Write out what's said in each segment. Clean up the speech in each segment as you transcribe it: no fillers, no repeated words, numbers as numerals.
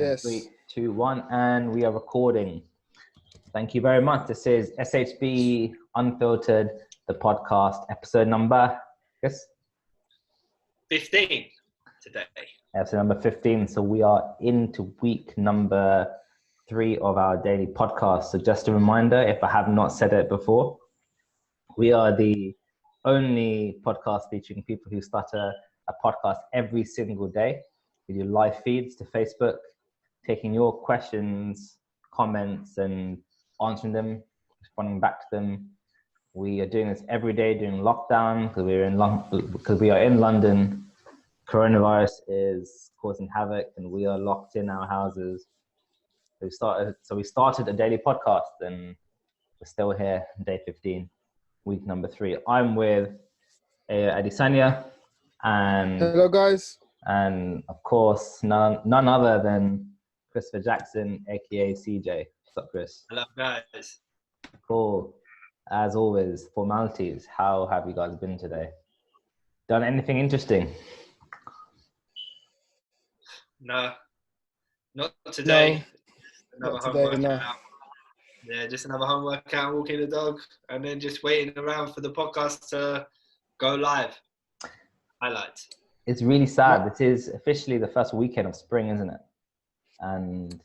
Yes. 3, 2, 1, and we are recording. Thank you very much. This is SHB Unfiltered, the podcast, episode number, 15 today. Episode number 15. So we are into week number 3 of our daily podcast. So just a reminder, if I have not said it before, we are the only podcast featuring people who stutter a podcast every single day. We do live feeds to Facebook, taking your questions, comments, and answering them, responding back to them. We are doing this every day during lockdown because we are in London. Coronavirus is causing havoc, and we are locked in our houses. We started a daily podcast, and we're still here, day 15, week number 3. I'm with Adesanya, and hello, guys. And of course, none other than Christopher Jackson, aka CJ. What's up, Chris? Hello, guys. Cool. As always, formalities. How have you guys been today? Done anything interesting? No, not today. No, not today, no. Yeah, just another home workout, walking the dog, and then just waiting around for the podcast to go live. Highlights. It's really sad. This is officially the first weekend of spring, isn't it? And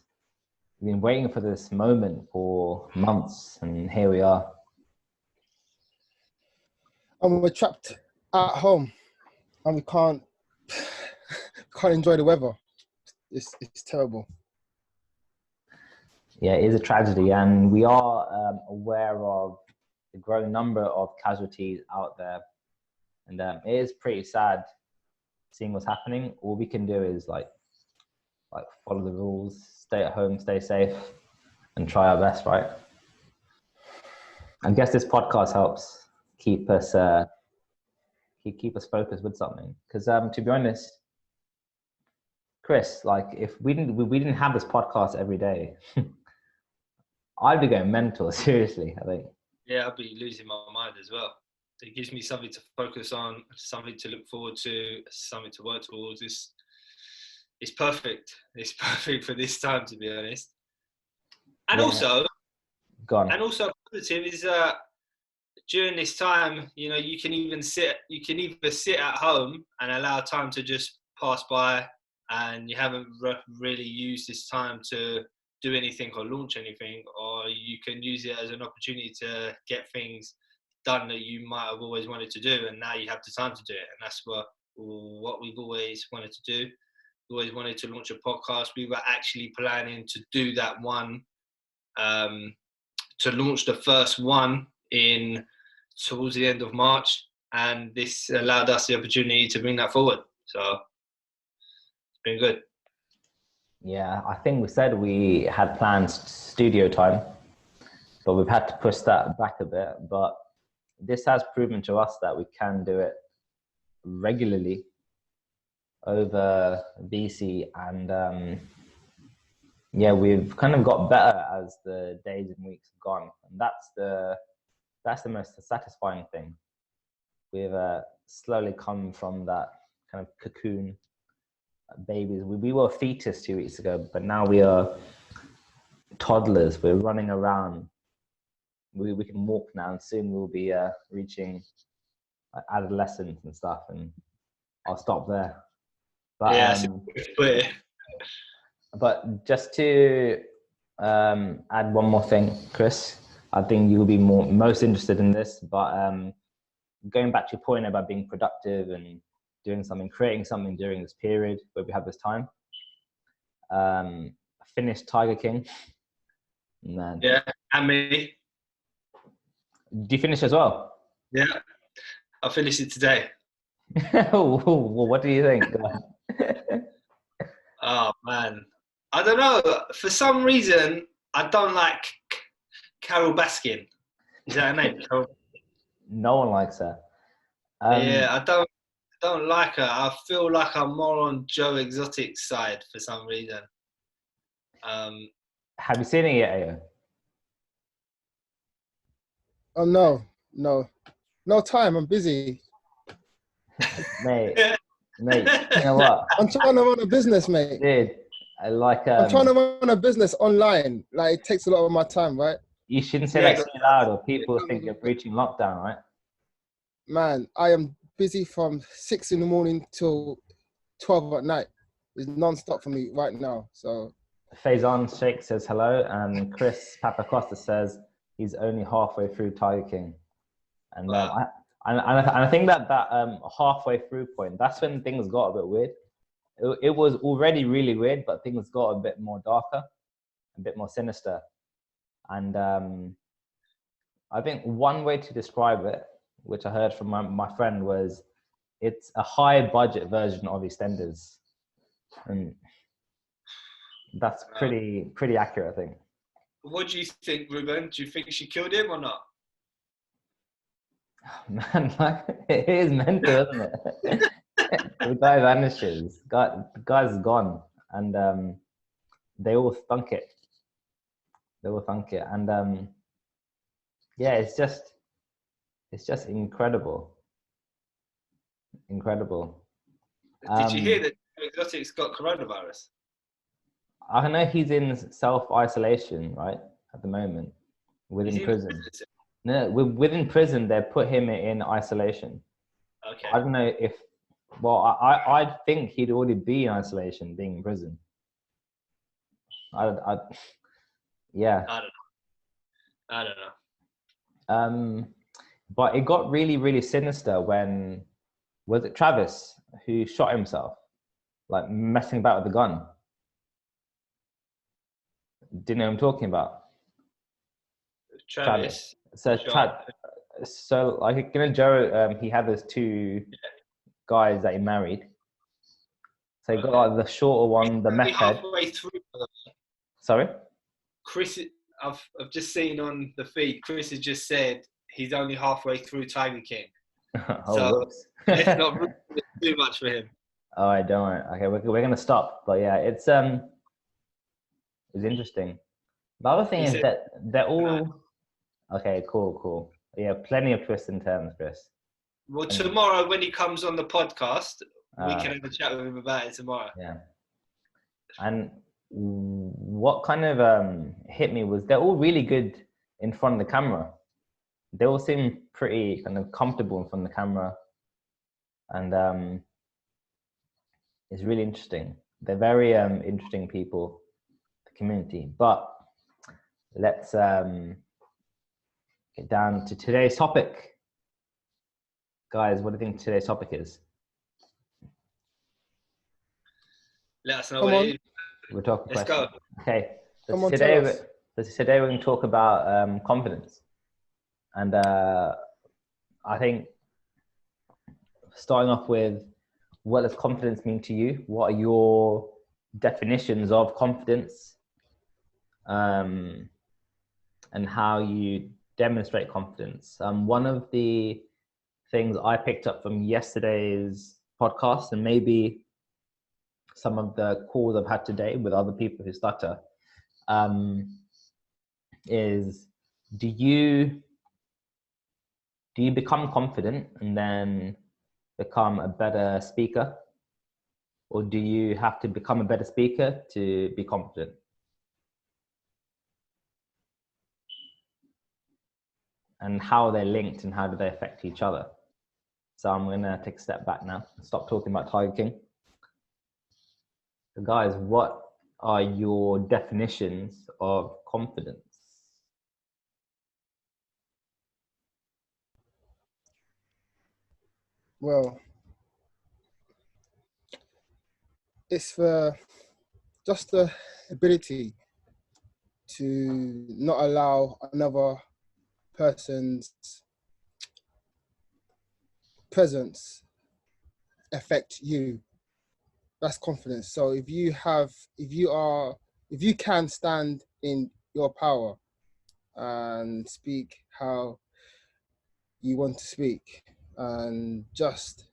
we've been waiting for this moment for months, and here we are. And we're trapped at home, and we can't enjoy the weather. It's terrible. Yeah, it is a tragedy, and we are aware of the growing number of casualties out there, and it is pretty sad seeing what's happening. All we can do is like follow the rules, stay at home, stay safe, and try our best, right? I guess this podcast helps keep us focused with something. Because to be honest, Chris, like if we didn't have this podcast every day, I'd be going mental. Seriously, I think. Yeah, I'd be losing my mind as well. It gives me something to focus on, something to look forward to, something to work towards. It's perfect. It's perfect for this time, to be honest. And also positive is during this time, you know, you can either sit at home and allow time to just pass by, and you haven't really used this time to do anything or launch anything, or you can use it as an opportunity to get things done that you might have always wanted to do, and now you have the time to do it. And that's what we've always wanted to do. We always wanted to launch a podcast. We were actually planning to do that one, to launch the first one towards the end of March, and this allowed us the opportunity to bring that forward. So it's been good. Yeah, I think we said we had planned studio time, but we've had to push that back a bit. But this has proven to us that we can do it regularly over VC, and we've kind of got better as the days and weeks have gone, and that's the most satisfying thing. We've slowly come from that kind of cocoon babies. We were a fetus 2 weeks ago, but now we are toddlers. We're running around. We can walk now, and soon we'll be reaching adolescence and stuff, and I'll stop there. But, but just to add one more thing, Chris, I think you'll be most interested in this, but going back to your point about being productive and doing something, creating something during this period where we have this time. Finished Tiger King. Man. Yeah, and me. Did you finish as well? Yeah, I finished it today. Well, what do you think? Oh, man. I don't know. For some reason, I don't like Carol Baskin. Is that her name? No one likes her. Yeah, I don't like her. I feel like I'm more on Joe Exotic's side for some reason. Have you seen it yet, Ayo? Oh, no time. I'm busy. Mate, you know what? I'm trying to run a business, mate. Dude, Like I'm trying to run a business online. Like it takes a lot of my time, right? you shouldn't say Yeah, that too loud, or people think you're breaching lockdown, right? Man, I am busy from 6 in the morning till 12 at night. It's non-stop for me right now. So Faison Sheikh says hello, and Chris Papacosta says he's only halfway through Tiger King. And Wow. I think that halfway through point, that's when things got a bit weird. It was already really weird, but things got a bit more darker, a bit more sinister. And I think one way to describe it, which I heard from my friend, was it's a high budget version of EastEnders. And that's pretty accurate, I think. What do you think, Ruben? Do you think she killed him or not? Man, like, it is mental, isn't it? The guy vanishes. The guy's gone, and they all thunk it. And yeah, it's just incredible. Did you hear that Exotic's got coronavirus? I know he's in self-isolation, right, at the moment, within prison. No, within prison, they put him in isolation. Okay. I don't know if, well, I think he'd already be in isolation, being in prison. Yeah. I don't know. But it got really, really sinister when, was it Travis who shot himself, like messing about with the gun? Do you know what I'm talking about? Travis. So like, you know, Joe, he had those two guys that he married. So he got like the shorter one, the meth head. Halfway through. Sorry? Chris, I've just seen on the feed, Chris has just said he's only halfway through Tiger King. So let's not ruin it too much for him. Oh, I don't. Okay, we're gonna stop. But yeah, it's interesting. The other thing is that they're all okay. Cool. Yeah, plenty of twists and turns, Chris. Well, tomorrow when he comes on the podcast, we can have a chat with him about it tomorrow. Yeah. And what kind of hit me was they're all really good in front of the camera. They all seem pretty kind of comfortable in front of the camera, and it's really interesting. They're very interesting people, the community. But let's get down to today's topic. Guys, what do you think today's topic is? Let us know what it is. We'll talk. Let's go. Okay. Today we're going to talk about confidence. And I think starting off with, what does confidence mean to you? What are your definitions of confidence? And how you demonstrate confidence. One of the things I picked up from yesterday's podcast, and maybe some of the calls I've had today with other people who stutter, is do you become confident and then become a better speaker? Or do you have to become a better speaker to be confident? And how they're linked and how do they affect each other? So I'm going to take a step back now and stop talking about Tiger King. So guys, what are your definitions of confidence? Well, it's just the ability to not allow another person's presence affect you. That's confidence. So if you can stand in your power and speak how you want to speak and just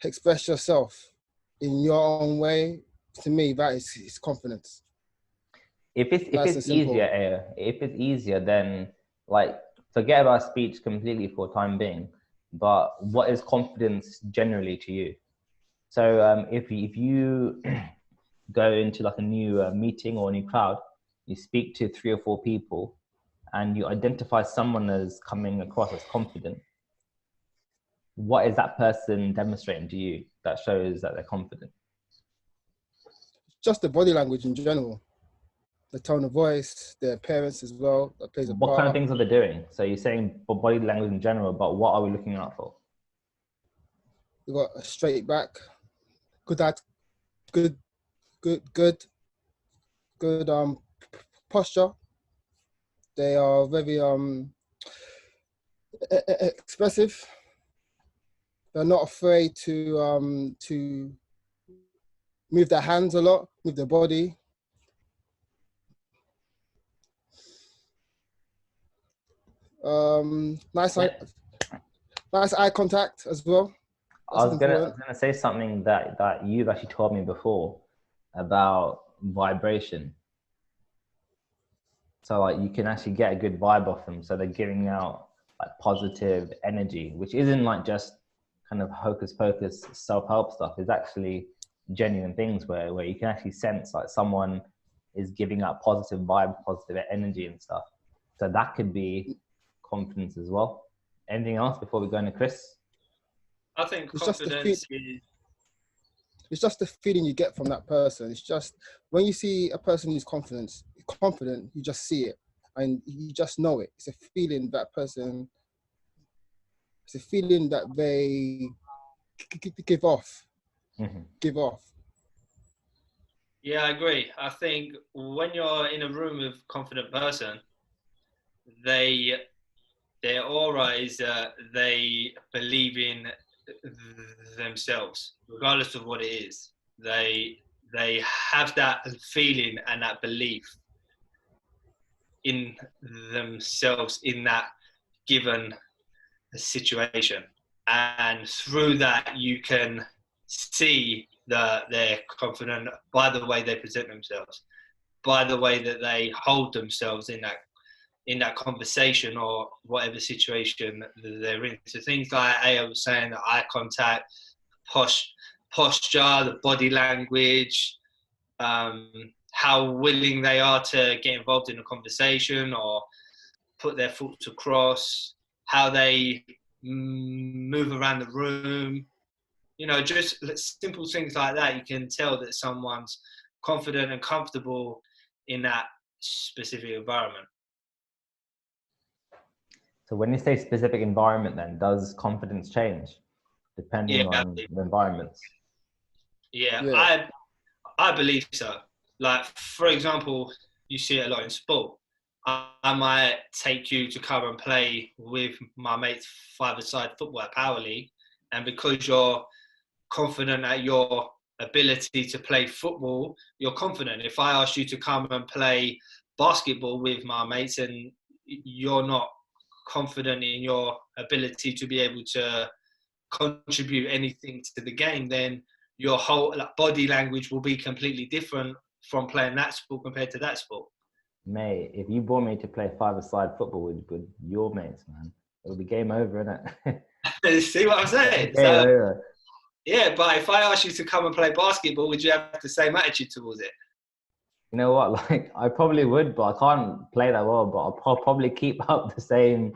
express yourself in your own way, to me, that is confidence. If it's easier, then like forget about speech completely for the time being. But what is confidence generally to you? So if you go into like a new meeting or a new crowd, you speak to 3 or 4 people, and you identify someone as coming across as confident, what is that person demonstrating to you that shows that they're confident? Just the body language in general, the tone of voice, their appearance as well, that plays a What kind of part. things are they doing? So you're saying for body language in general, but what are we looking out for? They got a straight back, good at, good, good posture. They are very expressive. They're not afraid to move their hands a lot, move their body. Nice eye contact as well. I That's was gonna important. say something that you've actually told me before about vibration. So like you can actually get a good vibe off them. So they're giving out like positive energy, which isn't like just kind of hocus pocus self-help stuff. It's actually genuine things where you can actually sense like someone is giving out positive vibe, positive energy and stuff. So that could be confidence as well. Anything else before we go into Chris? I think It's just the confidence is. It's just the feeling you get from that person. It's just when you see a person who's confident, you just see it and you just know it. It's a feeling that person. It's a feeling that they give off. Mm-hmm. Give off. Yeah, I agree. I think when you're in a room with a confident person, their aura is they believe in themselves, regardless of what it is. They have that feeling and that belief in themselves in that given situation, and through that you can see that they're confident by the way they present themselves, by the way that they hold themselves in that conversation or whatever situation they're in. So things like Aya was saying, the eye contact, posture, the body language, how willing they are to get involved in a conversation or put their thoughts across, how they move around the room. You know, just simple things like that. You can tell that someone's confident and comfortable in that specific environment. So when you say specific environment, then does confidence change depending on the environments? Yeah, I believe so. Like, for example, you see it a lot in sport. I might take you to come and play with my mates 5-a-side football at Power League, and because you're confident at your ability to play football, you're confident. If I ask you to come and play basketball with my mates and you're not confident in your ability to be able to contribute anything to the game, then your whole body language will be completely different from playing that sport compared to that sport. Mate, if you brought me to play 5-a-side football with your mates, man, it'll be game over, innit? See what I'm saying? Game over. Yeah, but if I asked you to come and play basketball, would you have the same attitude towards it? You know what? Like, I probably would, but I can't play that well. But I'll probably keep up the same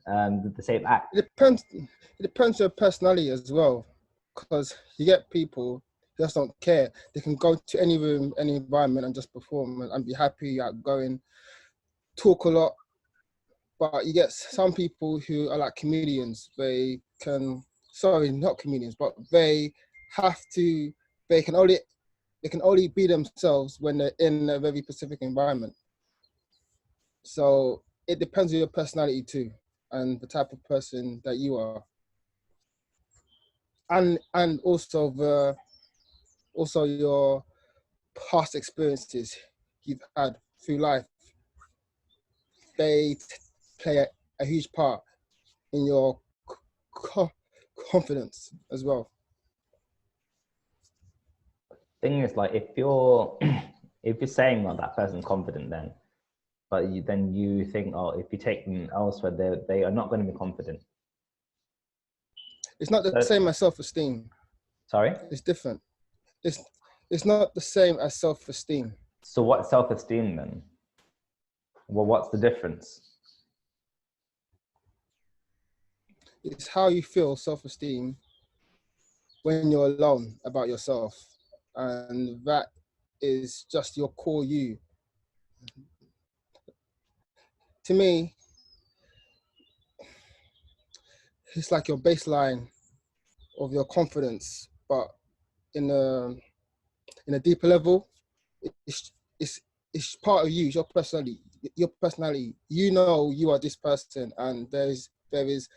act. It depends on your personality as well, because you get people who just don't care. They can go to any room, any environment, and just perform and be happy, outgoing, talk a lot. But you get some people who are like comedians. They can, sorry, not comedians, but they have to. They can only be themselves when they're in a very specific environment. So it depends on your personality too, and the type of person that you are, and also your past experiences you've had through life. They play a huge part in your confidence as well. Thing is, like, if you're saying like that person's confident, but you think, oh, if you take them elsewhere, they are not going to be confident. It's not the same as self-esteem. Sorry? It's different. It's it's not the same as self-esteem. So what's self-esteem then? Well, what's the difference? It's how you feel self-esteem when you're alone about yourself, and that is just your core you. To me, it's like your baseline of your confidence, but in a deeper level, it's it's it's part of you. It's your personality. Your personality. You know you are this person, and there is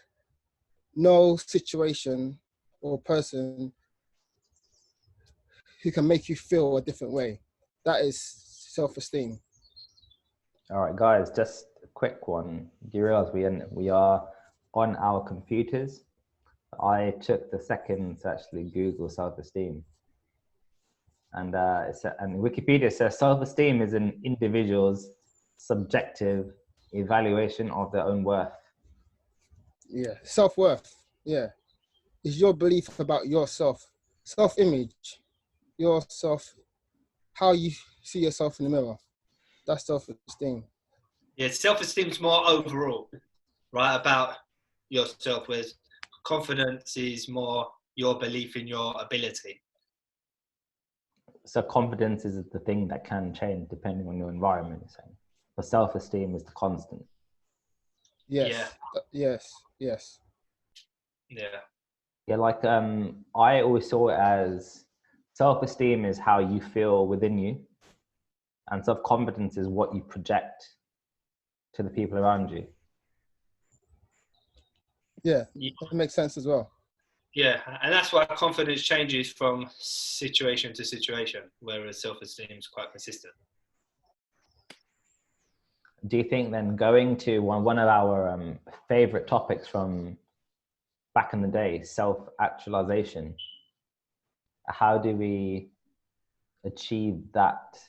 no situation or person who can make you feel a different way. That is self-esteem. All right, guys, just a quick one. Do you realize we are on our computers? I took the second to actually Google self-esteem. And Wikipedia says self-esteem is an individual's subjective evaluation of their own worth. Yeah, self-worth. Yeah, is your belief about yourself, self-image, yourself, how you see yourself in the mirror. That's self-esteem. Yeah, self-esteem's more overall, right, about yourself, whereas confidence is more your belief in your ability. So confidence is the thing that can change depending on your environment, you're saying. But self-esteem is the constant. Yes. Yeah. Yes. Yeah. Yeah, like I always saw it as self-esteem is how you feel within you, and self-confidence is what you project to the people around you. Yeah, that makes sense as well. Yeah, and that's why confidence changes from situation to situation, whereas self-esteem is quite consistent. Do you think then, going to one of our favorite topics from back in the day, self-actualization, how do we achieve that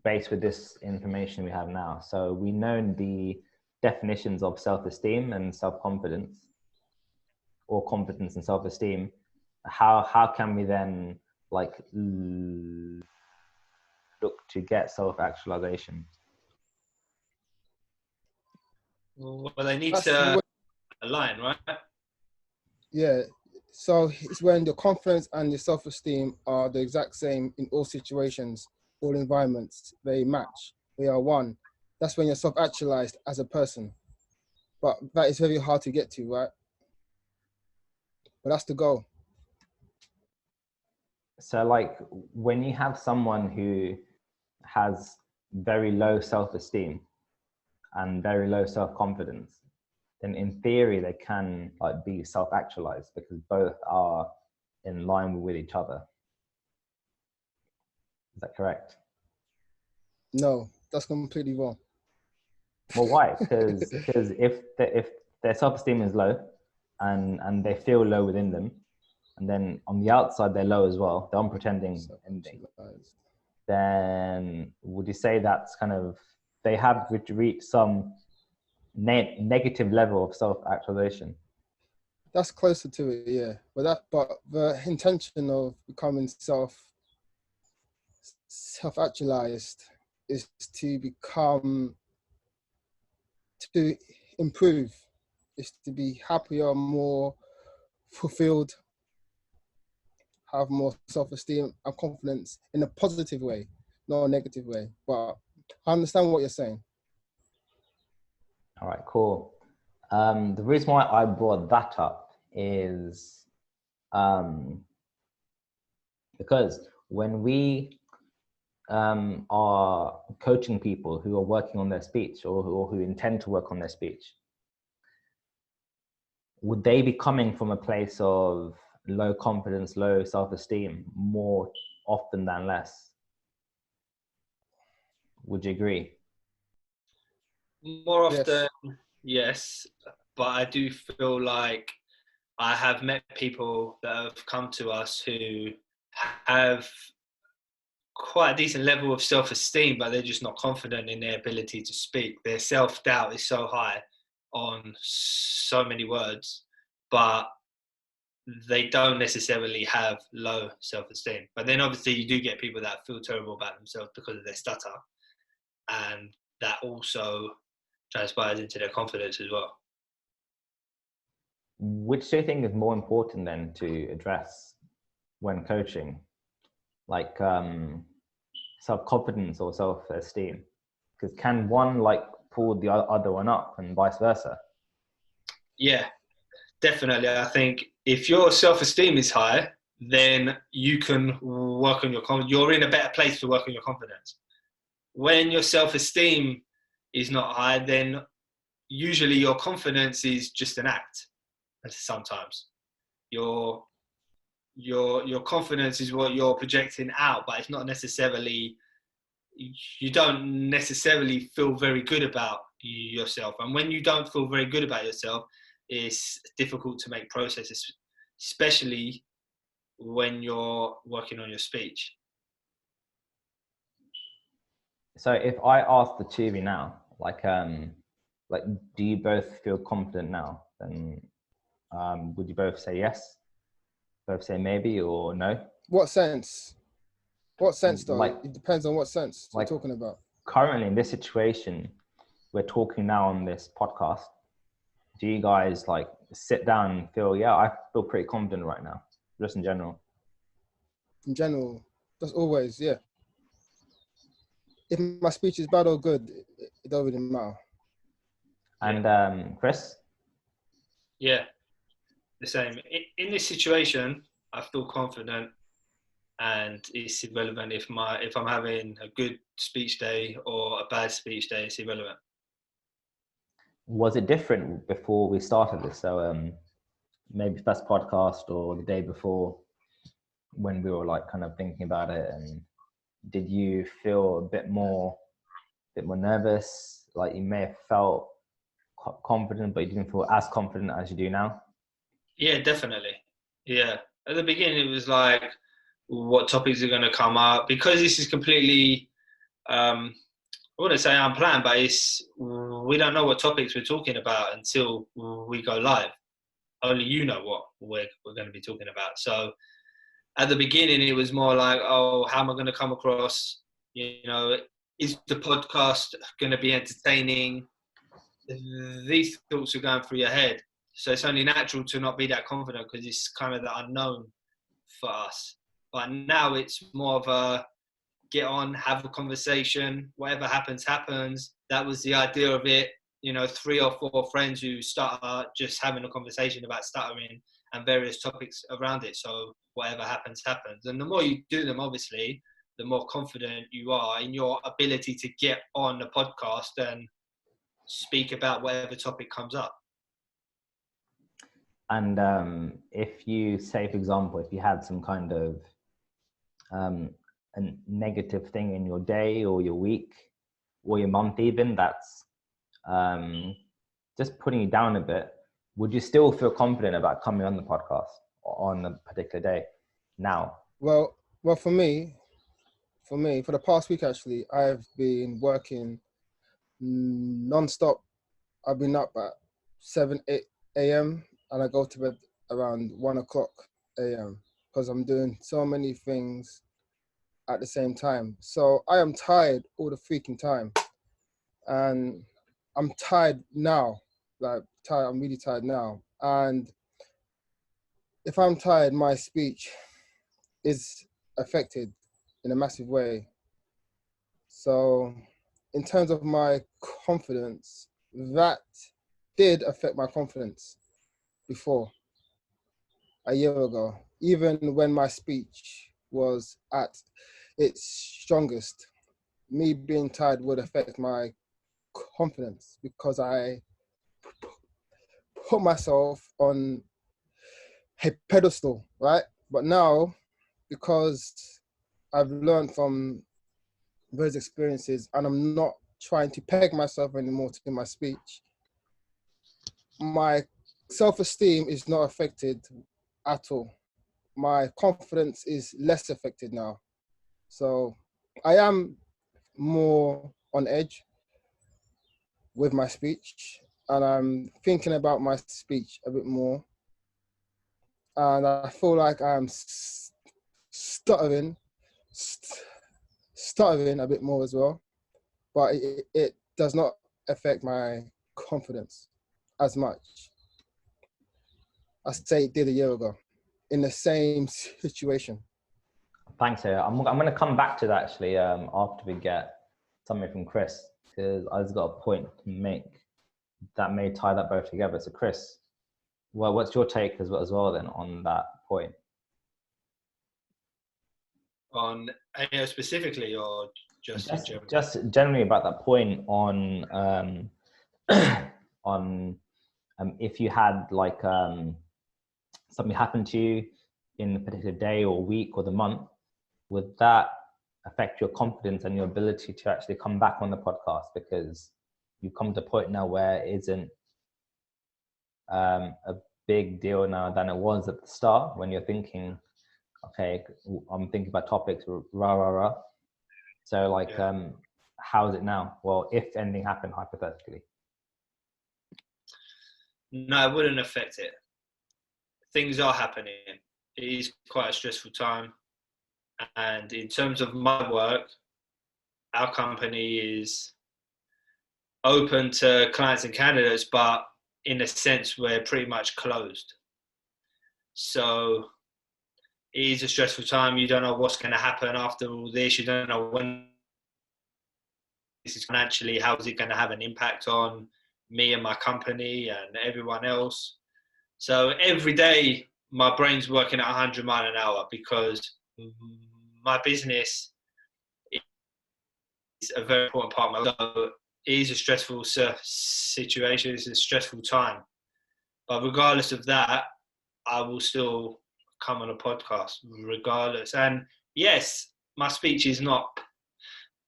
based with this information we have now? So we know the definitions of self-esteem and self-confidence, or confidence and self-esteem. How can we then like look to get self-actualization? Well, they need That's to align, right? yeah. So it's when the confidence and the self-esteem are the exact same in all situations, all environments. They match. They are one. That's when you're self-actualized as a person. But that is very hard to get to, right? But that's the goal. So like when you have someone who has very low self-esteem and very low self-confidence, then in theory they can like be self-actualized because both are in line with each other. Is that correct? No, that's completely wrong. Well, why? Because if their self-esteem is low and they feel low within them, and then on the outside they're low as well, they're unpretending anything, then would you say that's kind of, they have reached some negative level of self-actualization? That's closer to it, yeah. But the intention of becoming self-actualized is to improve, is to be happier, more fulfilled, have more self-esteem and confidence in a positive way, not a negative way. But I understand what you're saying. All right, cool. The reason why I brought that up is because when we are coaching people who are working on their speech or who intend to work on their speech, would they be coming from a place of low confidence, low self-esteem more often than less? Would you agree? More often, yes, but I do feel like I have met people that have come to us who have quite a decent level of self-esteem, but they're just not confident in their ability to speak. Their self-doubt is so high on so many words, but they don't necessarily have low self-esteem. But then obviously you do get people that feel terrible about themselves because of their stutter, and that also transpires into their confidence as well. Which do you think is more important then to address when coaching, like self-confidence or self-esteem? Because can one like pull the other one up and vice versa? Yeah, definitely. I think if your self-esteem is high, then you can work on your confidence. You're in a better place to work on your confidence. When your self-esteem is not high, then usually your confidence is just an act. Sometimes your confidence is what you're projecting out, but it's not necessarily, you don't necessarily feel very good about yourself. And when you don't feel very good about yourself, it's difficult to make processes, especially when you're working on your speech. So if I ask the two of you now, like do you both feel confident now? Then would you both say yes? Both say maybe or no? What sense? What sense though? Like, it depends on what sense like you're talking about. Currently in this situation, we're talking now on this podcast. Do you guys like sit down and feel, yeah, I feel pretty confident right now, just in general? In general, just always, yeah. If my speech is bad or good, it don't really matter. And Chris? Yeah, the same. In this situation, I feel confident, and it's irrelevant if I'm having a good speech day or a bad speech day. It's irrelevant. Was it different before we started this? So maybe first podcast or the day before, when we were like kind of thinking about it, and did you feel a bit more nervous? Like you may have felt confident, but you didn't feel as confident as you do now? Yeah, definitely. Yeah. At the beginning, it was like, what topics are going to come up? Because this is completely, I wouldn't say unplanned, but we don't know what topics we're talking about until we go live. Only you know what we're going to be talking about. So at the beginning, it was more like, oh, how am I going to come across? You know, is the podcast going to be entertaining? These thoughts are going through your head. So it's only natural to not be that confident because it's kind of the unknown for us. But now it's more of a get on, have a conversation, whatever happens, happens. That was the idea of it. You know, 3 or 4 friends who start just having a conversation about stuttering and various topics around it. So whatever happens, happens. And the more you do them, obviously, the more confident you are in your ability to get on the podcast and speak about whatever topic comes up. And if you say, for example, if you had some kind of a negative thing in your day or your week or your month even, that's just putting you down a bit, would you still feel confident about coming on the podcast on a particular day now? Well, for me, for the past week, actually, I've been working non-stop. I've been up at 7, 8 a.m. and I go to bed around 1 o'clock a.m. because I'm doing so many things at the same time. So I am tired all the freaking time. And I'm tired now, I'm really tired now. And if I'm tired, my speech is affected in a massive way. So in terms of my confidence, that did affect my confidence before, a year ago, even when my speech was at its strongest. Me being tired would affect my confidence because I put myself on a pedestal, right? But now, because I've learned from those experiences and I'm not trying to peg myself anymore to my speech, my self-esteem is not affected at all. My confidence is less affected now. So I am more on edge with my speech and I'm thinking about my speech a bit more. and I feel like I'm stuttering a bit more as well, but it does not affect my confidence as much as say it did a year ago in the same situation. Thanks, here. I'm going to come back to that actually after we get something from Chris, because I just got a point to make that may tie that both together. So Chris, well, what's your take as well then on that point? On AO specifically, or just generally about that point on on if you had like something happen to you in the particular day or week or the month, would that affect your confidence and your ability to actually come back on the podcast? Because you've come to a point now where it isn't a big deal now than it was at the start, when you're thinking, okay, I'm thinking about topics, rah. So like, how is it now? Well, if anything happened hypothetically. No, it wouldn't affect it. Things are happening. It is quite a stressful time. And in terms of my work, our company is open to clients and candidates, but in a sense, we're pretty much closed. So it is a stressful time. You don't know what's going to happen after all this. You don't know when this is financially, how is it going to have an impact on me and my company and everyone else. So every day, my brain's working at 100 miles an hour, because my business is a very important part of my life. So it is a stressful situation. It's a stressful time. But regardless of that, I will still come on a podcast regardless. And yes, my speech is not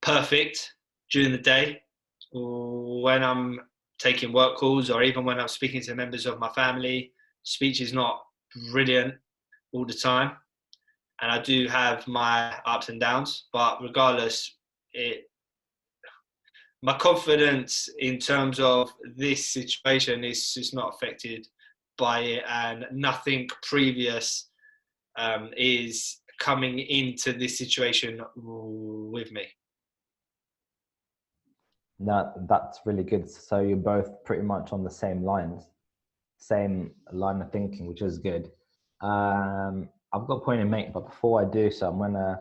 perfect during the day when I'm taking work calls, or even when I'm speaking to members of my family. Speech is not brilliant all the time, and I do have my ups and downs, but regardless, my confidence in terms of this situation is just not affected by it, and nothing previous is coming into this situation with me. No, that's really good. So you're both pretty much on the same lines, same line of thinking, which is good. I've got a point to make, but before I do so, I'm gonna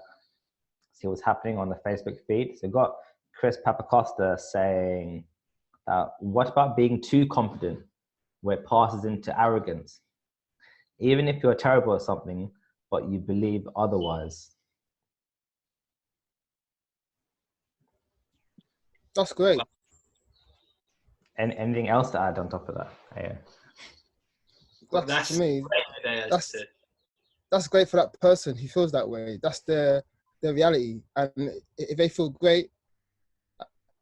see what's happening on the Facebook feed. So I've got Chris Papacosta saying, what about being too confident, where it passes into arrogance? Even if you're terrible at something, but you believe otherwise. That's great. And anything else to add on top of that? Yeah. That's to me, that's great for that person who feels that way. That's their reality. And if they feel great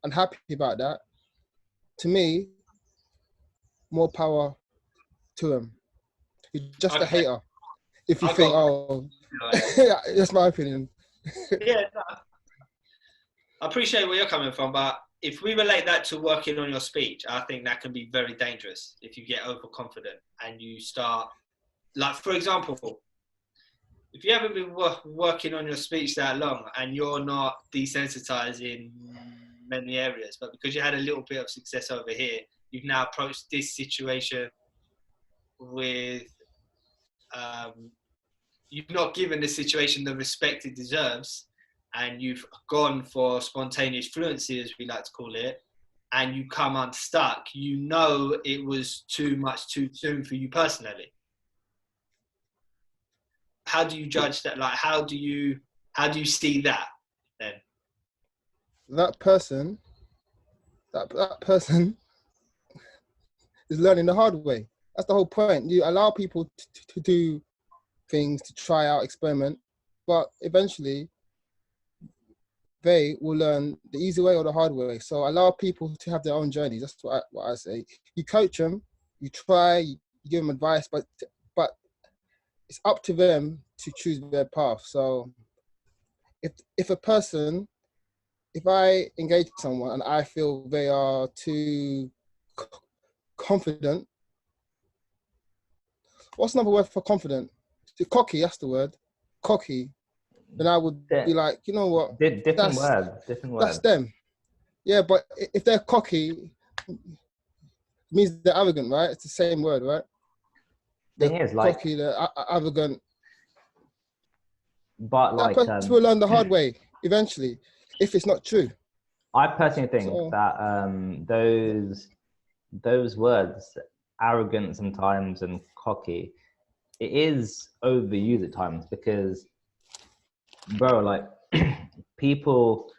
and happy about that, to me, more power to them. You're just a hater. If you think, that's my opinion. Yeah, no, I appreciate where you're coming from, but if we relate that to working on your speech, I think that can be very dangerous if you get overconfident and you start, like, for example, if you haven't been working on your speech that long and you're not desensitized in many areas, but because you had a little bit of success over here, you've now approached this situation with, you've not given the situation the respect it deserves, and you've gone for spontaneous fluency, as we like to call it, and you come unstuck, you know it was too much too soon for you personally. How do you judge that? Like, how do you see that then? That person is learning the hard way. That's the whole point. You allow people to do things, to try out, experiment, but eventually they will learn the easy way or the hard way. So allow people to have their own journeys. That's what I say. You coach them, you try, you give them advice, but it's up to them to choose their path. So if I engage someone and I feel they are too confident, what's another word for confident? See, cocky, that's the word. Cocky. Then I would be like, you know what? Different word. That's them. Yeah, but if they're cocky, it means they're arrogant, right? It's the same word, right? Thing is, like, cocky, they're arrogant. But like, that person will learn the hard way eventually, if it's not true. I personally think that those words, arrogant sometimes and cocky, it is overused at times because, bro, like people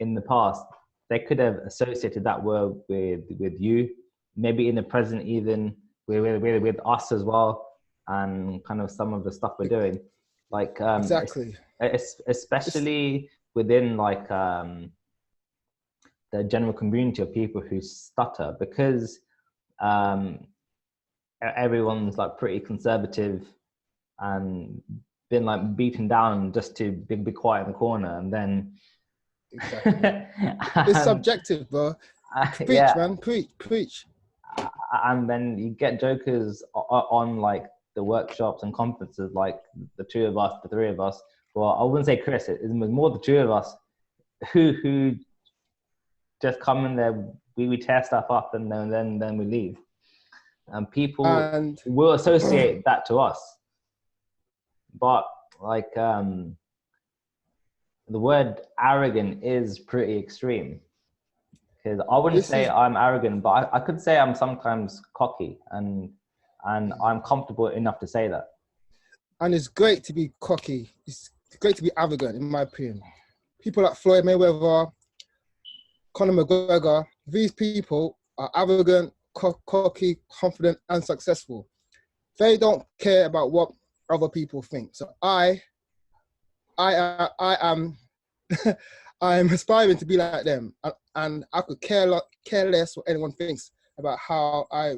in the past, they could have associated that word with you, maybe in the present even with us as well, and kind of some of the stuff we're doing, like exactly, especially within like the general community of people who stutter, because everyone's like pretty conservative and been like beaten down just to be quiet in the corner, and then exactly. It's subjective, bro. Preach, yeah, man, preach. And then you get jokers on like the workshops and conferences, like the two of us, the three of us. Well, I wouldn't say Chris, it was more the two of us who just come in there, we tear stuff up and then we leave. And people will associate that to us. But like the word arrogant is pretty extreme. Because I wouldn't say I'm arrogant, but I could say I'm sometimes cocky, and I'm comfortable enough to say that. And it's great to be cocky. It's great to be arrogant, in my opinion. People like Floyd Mayweather, Conor McGregor, these people are arrogant, cocky, confident, and successful. They don't care about what other people think. So I am I'm aspiring to be like them, and I could care less what anyone thinks about how I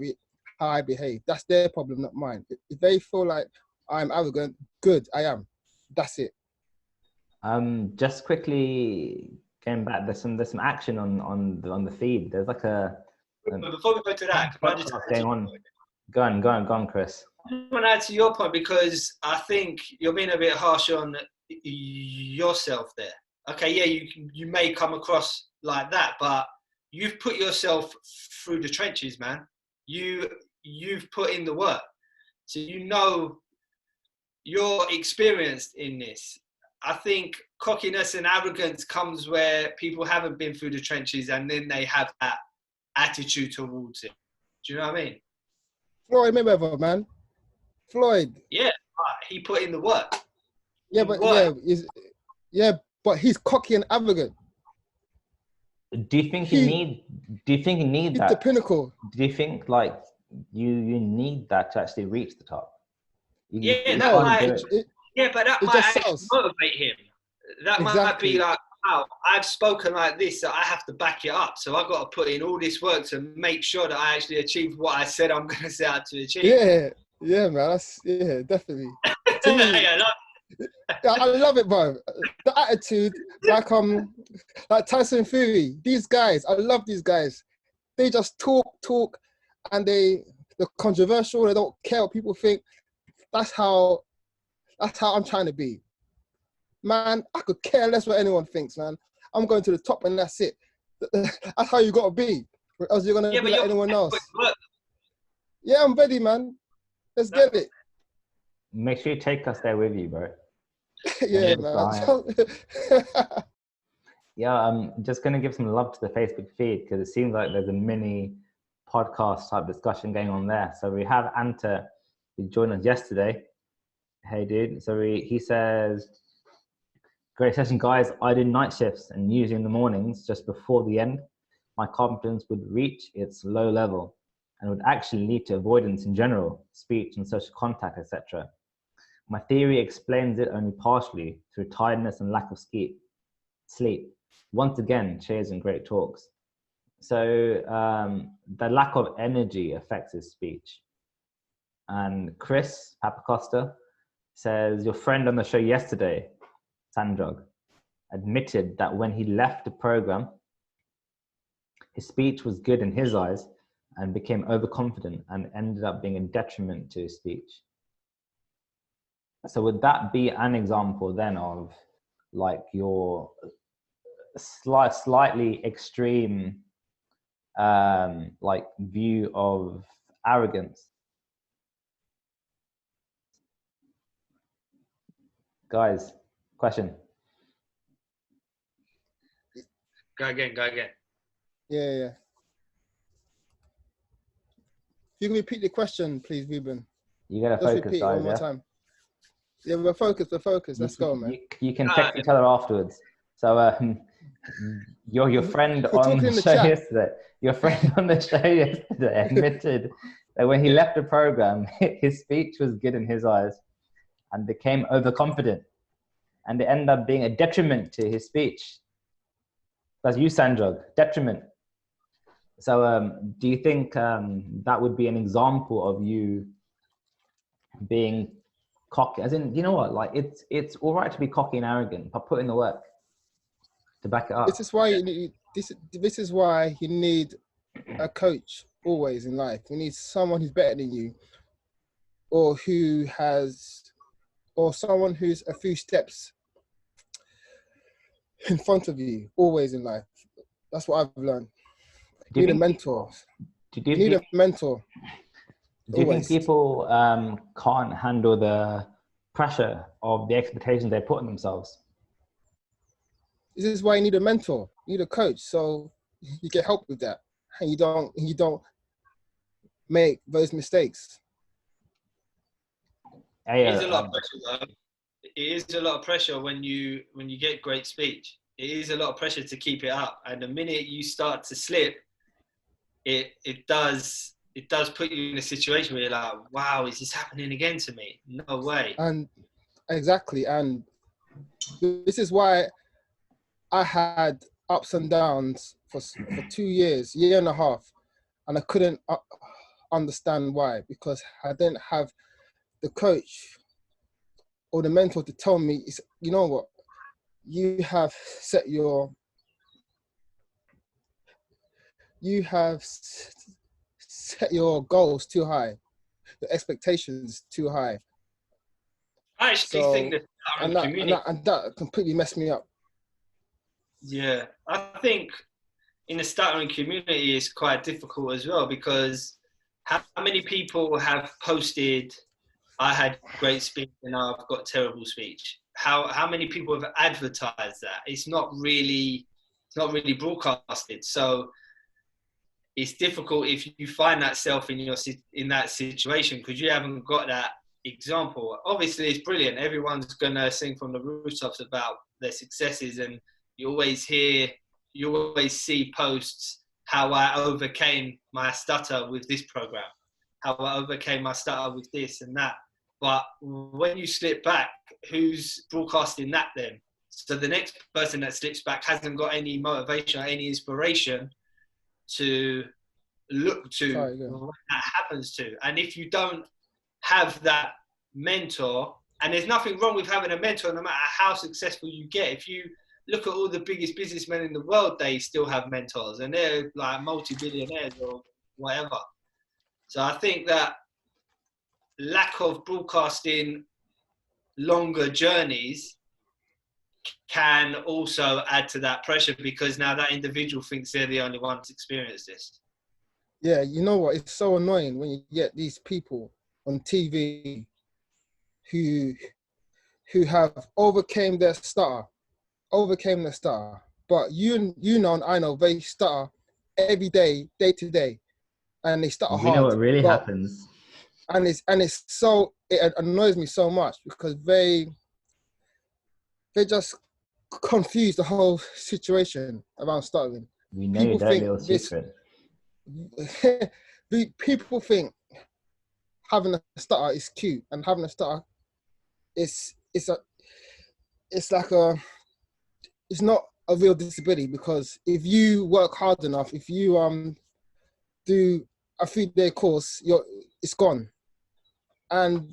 behave. That's their problem, not mine. If they feel like I'm arrogant, good, I am. That's it. Just quickly going back, there's some action on the feed. There's like but before we go to that, can I just going on? Go on, Chris. I just want to add to your point, because I think you're being a bit harsh on yourself there. Okay, yeah, you may come across like that, but you've put yourself through the trenches, man. You've put in the work, so you know you're experienced in this. I think cockiness and arrogance comes where people haven't been through the trenches and then they have that attitude towards it. Do you know what I mean? Floyd Mayweather, man. Floyd. Yeah, he put in the work. Yeah, but he's cocky and arrogant. Do you think you need that? The pinnacle. Do you think like you need that to actually reach the top? But that might actually motivate him. That might be like, wow, I've spoken like this, so I have to back it up. So I've got to put in all this work to make sure that I actually achieve what I said I'm going to set out to achieve. Yeah, man. Definitely. To me, I love it, bro. The attitude, like Tyson Fury. These guys, I love these guys. They just talk, and they're controversial. They don't care what people think. That's how I'm trying to be. Man, I could care less what anyone thinks, man. I'm going to the top and that's it. That's how you got to be. Or else you're going to be like anyone else. Yeah, I'm ready, man. Let's get it. Make sure you take us there with you, bro. Yeah, man. Yeah, I'm just going to give some love to the Facebook feed because it seems like there's a mini podcast type discussion going on there. So we have Anta, who joined us yesterday. Hey, dude. So he says, great session, guys. I do night shifts and usually in the mornings, just before the end, my confidence would reach its low level and would actually lead to avoidance in general, speech and social contact, etc. My theory explains it only partially through tiredness and lack of sleep. Once again, cheers and great talks. So the lack of energy affects his speech. And Chris Papacosta says, your friend on the show yesterday, Sandrog, admitted that when he left the program, his speech was good in his eyes and became overconfident and ended up being a detriment to his speech. So would that be an example then of like your slightly extreme like view of arrogance? Guys, question. Go again. Yeah. You can repeat the question, please, Ruben. You gotta Just focus, repeat it guys. one more Yeah. time. Yeah, we're focused. Let's go, man. You can text each other afterwards. So your friend We're on talking the in the show chat. yesterday. Your friend on the show yesterday admitted that when he left the program, his speech was good in his eyes, and became overconfident, and it ended up being a detriment to his speech. That's you, Sanjog. Detriment. So do you think that would be an example of you being cocky? As in, you know what? Like it's all right to be cocky and arrogant, but put in the work to back it up. This is why you need this is why you need a coach always in life. You need someone who's better than you, or someone who's a few steps in front of you, always in life. That's what I've learned. You need a mentor. You need a mentor. Do you think people can't handle the pressure of the expectations they put on themselves? This is why you need a mentor. You need a coach, so you get help with that, and you don't make those mistakes. It is a lot of pressure, though. It is a lot of pressure when you get great speech. It is a lot of pressure to keep it up, and the minute you start to slip, it does put you in a situation where you're like, wow, is this happening again to me? No way. And exactly, and this is why I had ups and downs for 2 years, year and a half, and I couldn't understand why, because I didn't have the coach or the mentor to tell me, you know what, you have set your goals too high, the expectations too high. I actually think that that completely messed me up. Yeah, I think in the stuttering community is quite difficult as well, because how many people have posted, I had great speech and now I've got terrible speech? How many people have advertised that? It's not really broadcasted. So it's difficult if you find that self in that situation, because you haven't got that example. Obviously, it's brilliant. Everyone's gonna sing from the rooftops about their successes, and you always see posts how I overcame my stutter with this program, how I overcame my stutter with this and that. But when you slip back, who's broadcasting that then? So the next person that slips back hasn't got any motivation or any inspiration to look to what that happens to. And if you don't have that mentor, and there's nothing wrong with having a mentor no matter how successful you get. If you look at all the biggest businessmen in the world, they still have mentors, and they're like multi-billionaires or whatever. So I think that lack of broadcasting longer journeys can also add to that pressure, because now that individual thinks they're the only one to experience this. Yeah, you know what? It's so annoying when you get these people on TV who have overcame their stutter, but you know and I know they stutter every day, day to day, and they stutter hard. You know what really happens? And it's so, it annoys me so much, because they just confuse the whole situation around stuttering. We know your dirty little secret. People think having a stutter is cute, and having a stutter it's not a real disability, because if you work hard enough, if you do a 3-day course, it's gone. And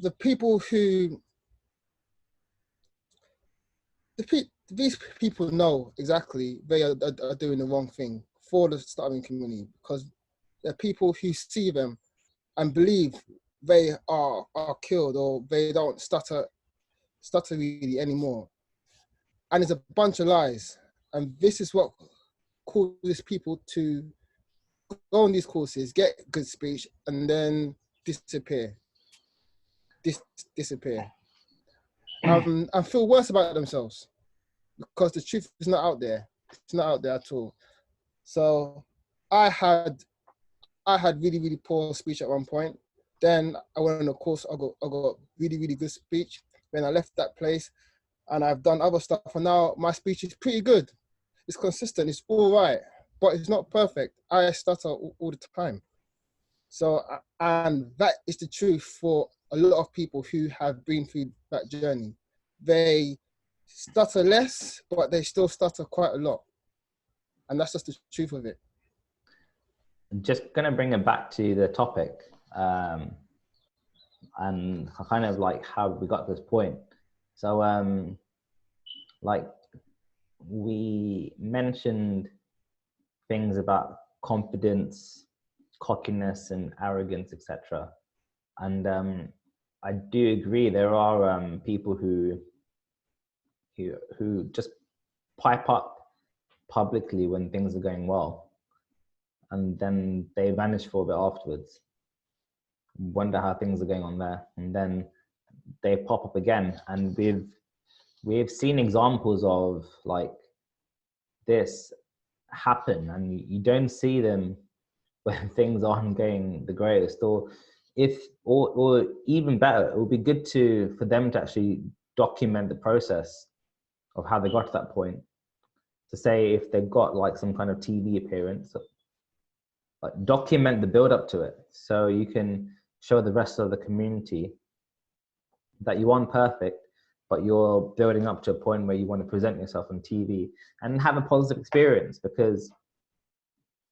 these people know exactly they are doing the wrong thing for the stuttering community, because there are people who see them and believe they are killed, or they don't stutter stutter really anymore. And it's a bunch of lies. And this is what causes people to go on these courses, get good speech, and then disappear. Disappear. And feel worse about themselves because the truth is not out there. It's not out there at all. So I had really, really poor speech at one point. Then I went on a course, I got really, really good speech. When I left that place and I've done other stuff, and now my speech is pretty good. It's consistent, it's all right, but it's not perfect. I stutter all the time. So, and that is the truth for a lot of people who have been through that journey. They stutter less, but they still stutter quite a lot. And that's just the truth of it. Just going to bring it back to the topic, and kind of like how we got to this point. So, like we mentioned things about confidence, cockiness, and arrogance, etc. And I do agree there are people who just pipe up publicly when things are going well, and then they vanish for a bit afterwards. Wonder how things are going on there, and then they pop up again. And we've seen examples of like this happen, and you don't see them when things aren't going the greatest. Or even better, it would be good for them to actually document the process of how they got to that point. To say if they've got like some kind of TV appearance, like document the build up to it, so you can show the rest of the community that you aren't perfect, but you're building up to a point where you want to present yourself on TV and have a positive experience, because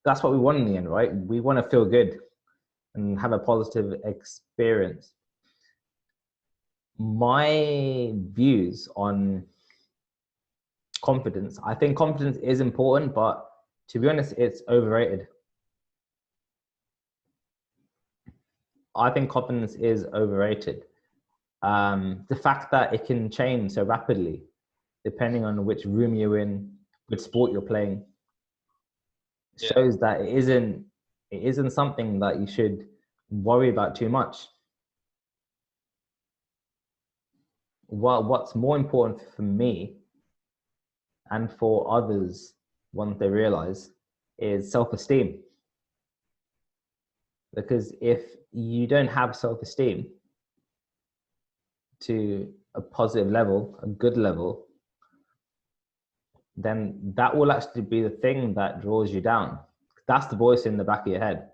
that's what we want in the end, right? We want to feel good and have a positive experience. My views on confidence, I think confidence is important, but to be honest, it's overrated. I think confidence is overrated. The fact that it can change so rapidly, depending on which room you're in, which sport you're playing, shows that it isn't something that you should worry about too much. What's more important for me and for others once they realize is self-esteem. Because if you don't have self-esteem to a positive level, a good level, then that will actually be the thing that draws you down. That's the voice in the back of your head.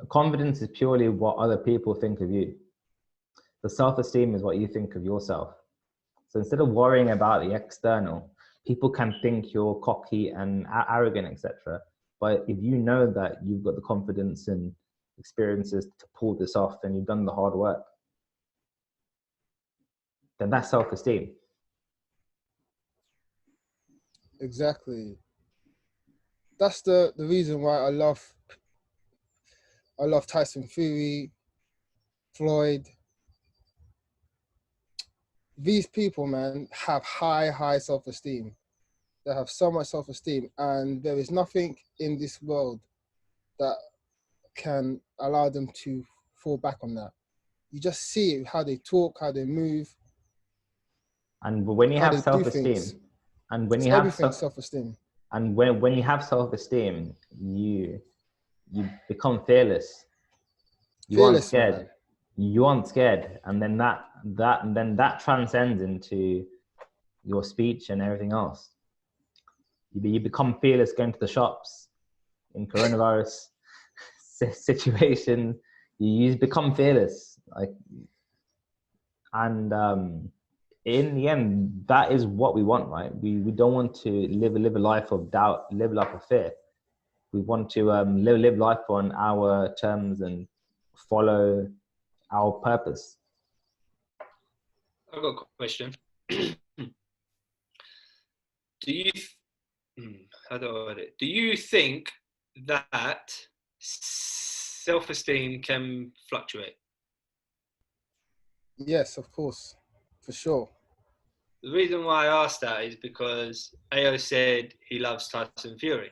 Confidence is purely what other people think of you. The self-esteem is what you think of yourself. So instead of worrying about the external, people can think you're cocky and arrogant, etc. But if you know that you've got the confidence and experiences to pull this off and you've done the hard work, then that's self-esteem. Exactly. That's the reason why I love Tyson Fury, Floyd. These people, man, have high self-esteem. They have so much self-esteem, and there is nothing in this world that can allow them to fall back on that. You just see how they talk, how they move. And when you have self-esteem, and when you have self-esteem, and when you have self-esteem, you become fearless. You aren't scared. Man. You aren't scared, and then that transcends into your speech and everything else. You become fearless going to the shops in coronavirus situation. You become fearless, and in the end, that is what we want, right? We don't want to live a life of doubt, live a life of fear. We want to live life on our terms and follow our purpose. I've got a question. Do you think that self-esteem can fluctuate? Yes, of course, for sure. The reason why I asked that is because AO said he loves Tyson Fury.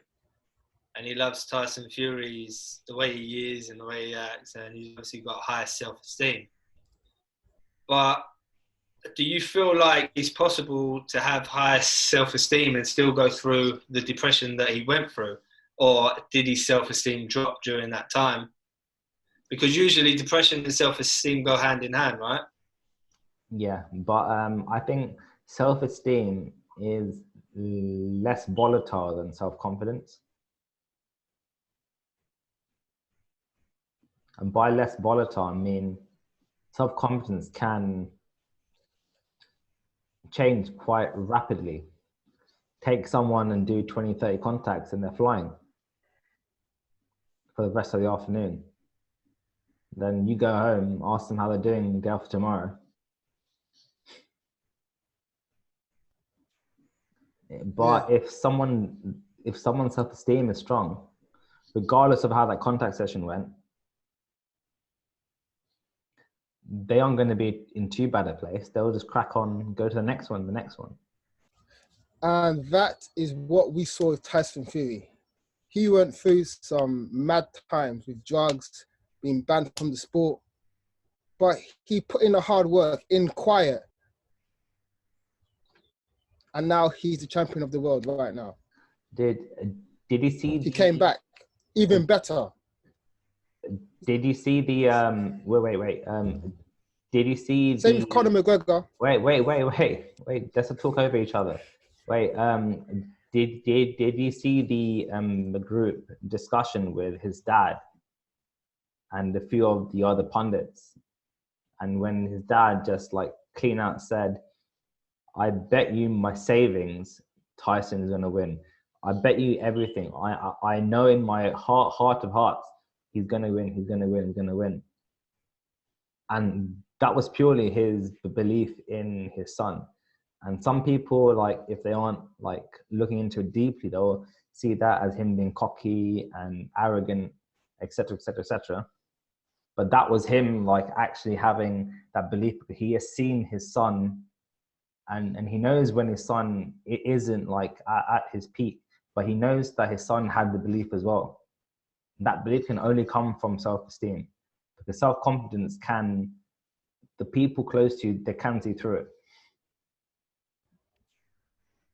And he loves Tyson Fury's, the way he is and the way he acts, and he's obviously got high self-esteem. But do you feel like it's possible to have high self-esteem and still go through the depression that he went through? Or did his self-esteem drop during that time? Because usually depression and self-esteem go hand in hand, right? Yeah, but I think self-esteem is less volatile than self-confidence. And by less volatile, I mean self-confidence can change quite rapidly. Take someone and do 20, 30 contacts and they're flying for the rest of the afternoon. Then you go home, ask them how they're doing, get off tomorrow. But Yeah. if someone's self-esteem is strong, regardless of how that contact session went, they aren't going to be in too bad a place. They'll just crack on, go to the next one. And that is what we saw with Tyson Fury. He went through some mad times with drugs, being banned from the sport, but he put in the hard work in quiet. And now he's the champion of the world right now. Did you see? He came back even better. Did you see the wait? Did you see Same the? with Conor McGregor. Wait. Let's not talk over each other. Wait. Did you see the group discussion with his dad and a few of the other pundits? And when his dad just like clean out said, "I bet you my savings Tyson is going to win. I bet you everything. I know in my heart of hearts he's going to win. He's going to win. He's going to win." And that was purely his belief in his son. And some people, like, if they aren't like looking into it deeply, they'll see that as him being cocky and arrogant, etc., etc., etc. But that was him like actually having that belief because he has seen his son, and he knows when his son isn't like at his peak, but he knows that his son had the belief as well. That belief can only come from self-esteem, because self-confidence can, the people close to you, they can see through it.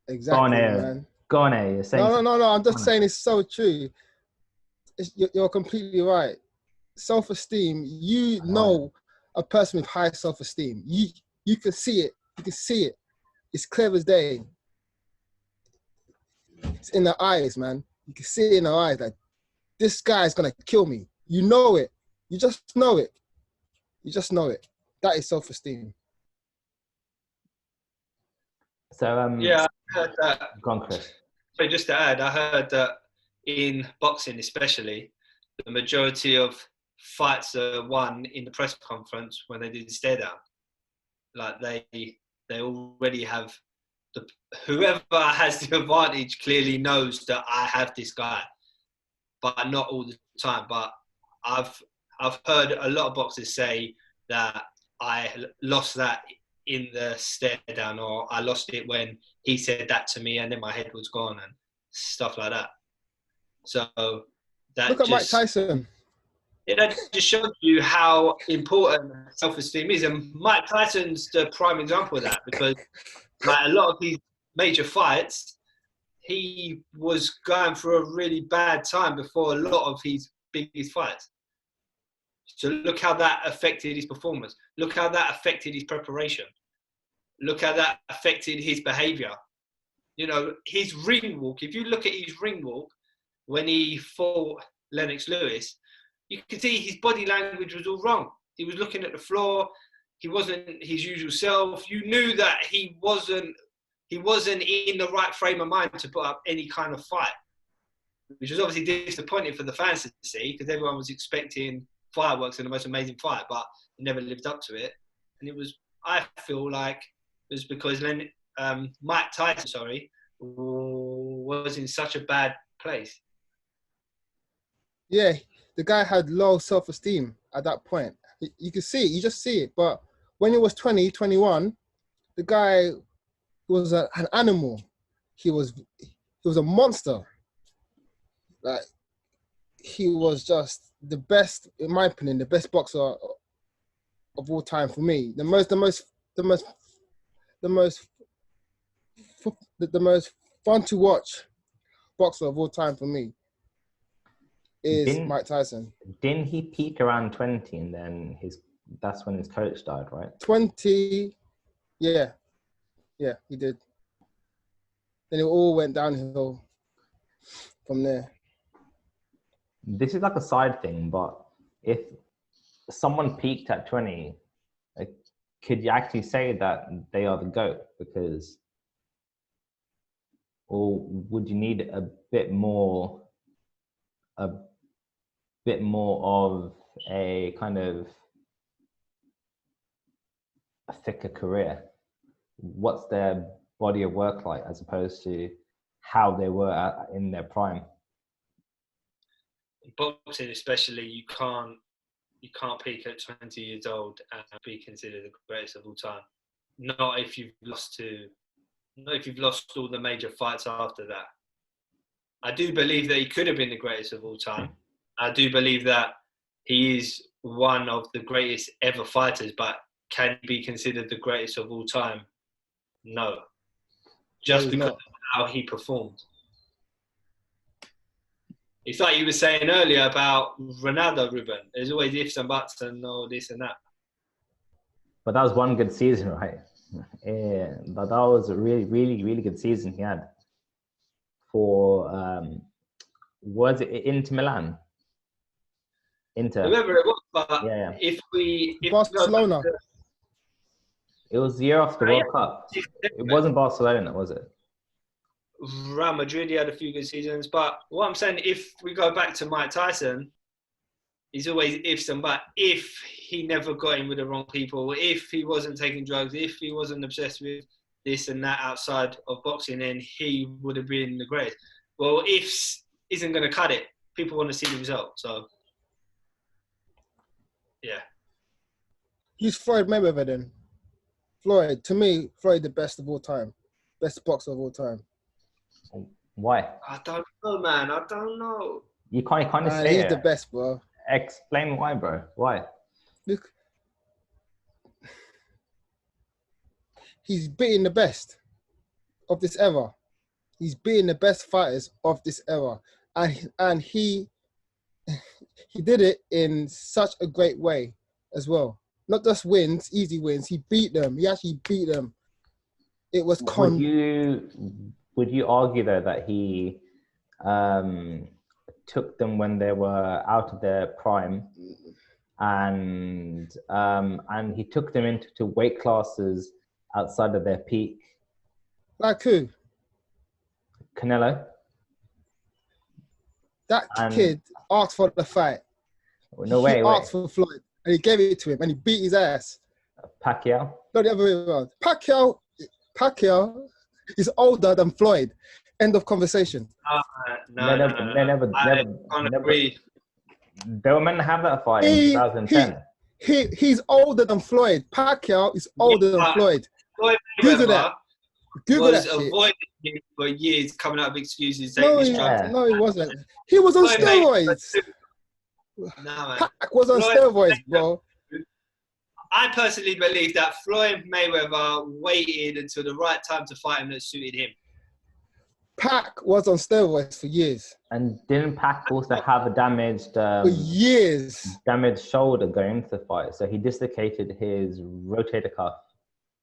Exactly, man. Go on, you're saying No. I'm just saying it's so true. You're completely right. Self-esteem, you know, a person with high self-esteem, you can see it. You can see it. It's clear as day. It's in the eyes, man. You can see it in the eyes. Like, this guy's gonna kill me. You know it. You just know it. You just know it. That is self-esteem. So yeah, I heard that. Go on, Chris. So just to add, I heard that in boxing especially, the majority of fights are won in the press conference when they do the stare down. Like they already have whoever has the advantage clearly knows that I have this guy, but not all the time. But I've heard a lot of boxers say that I lost that in the stare down, or I lost it when he said that to me and then my head was gone and stuff like that. So that look at Mike Tyson. That just shows you how important self-esteem is. And Mike Tyson's the prime example of that, because like a lot of his major fights, he was going through a really bad time before a lot of his biggest fights. So look how that affected his performance. Look how that affected his preparation. Look how that affected his behavior. You know, his ring walk, if you look at his ring walk when he fought Lennox Lewis, you could see his body language was all wrong. He was looking at the floor. He wasn't his usual self. You knew that he wasn't in the right frame of mind to put up any kind of fight, which was obviously disappointing for the fans to see, because everyone was expecting fireworks and the most amazing fight, but he never lived up to it. And it was, I feel like, it was because Mike Tyson, was in such a bad place. Yeah, the guy had low self-esteem at that point. You can see it, you just see it. But when he was 20, 21, the guy was an animal. He was a monster. Like, he was just the best, in my opinion, the best boxer of all time for me. The most fun to watch boxer of all time for me is Mike Tyson. Didn't he peak around 20 and then that's when his coach died, right? 20, yeah, he did. Then it all went downhill from there. This is like a side thing, but if someone peaked at 20, like, could you actually say that they are the GOAT? Because, or would you need a bit more of a kind of a thicker career? What's their body of work like as opposed to how they were in their prime? Boxing especially, you can't peak at 20 years old and be considered the greatest of all time. Not if you've lost all the major fights after that. I do believe that he could have been the greatest of all time. I do believe that he is one of the greatest ever fighters, but can he be considered the greatest of all time? No. Just because of how he performed. It's like you were saying earlier about Ronaldo, Ruben. There's always ifs and buts and all this and that. But that was one good season, right? Yeah, but that was a really, really, really good season he had for, was it Inter Milan? Whoever it was, but yeah. If Barcelona. It was the year after the World Cup. It wasn't Barcelona, was it? Real Madrid, he had a few good seasons. But what I'm saying, if we go back to Mike Tyson, he's always ifs and buts. If he never got in with the wrong people, if he wasn't taking drugs, if he wasn't obsessed with this and that outside of boxing, then he would have been the greatest. Well, ifs isn't going to cut it. People want to see the result. So, yeah. Who's Floyd Mayweather then? Floyd, to me, Floyd the best of all time. Best boxer of all time. Why? I don't know, man. I don't know. You can't say he's the best, bro. Explain why, bro. Why? Look, he's beating the best of this era. He's beating the best fighters of this era. And he did it in such a great way as well. Not just wins, easy wins. He beat them. He actually beat them. It was Would you argue though that he took them when they were out of their prime, and he took them into weight classes outside of their peak? Like who? Canelo. That kid asked for the fight. No he way. Asked for Floyd, and he gave it to him, and he beat his ass. Pacquiao. Not the other way around. Pacquiao is older than Floyd. End of conversation. No. Never. Agree. They were meant to have that fight in 2010. He's older than Floyd. Pacquiao is older than Floyd. Google that. Google that shit. Avoiding him for years, coming out with excuses. No, he wasn't. He was on steroids. No, man. Pac was on steroids, bro. I personally believe that Floyd Mayweather waited until the right time to fight him that suited him. Pac was on steroids for years. And didn't Pac also have a damaged for years damaged shoulder going into the fight? So he dislocated his rotator cuff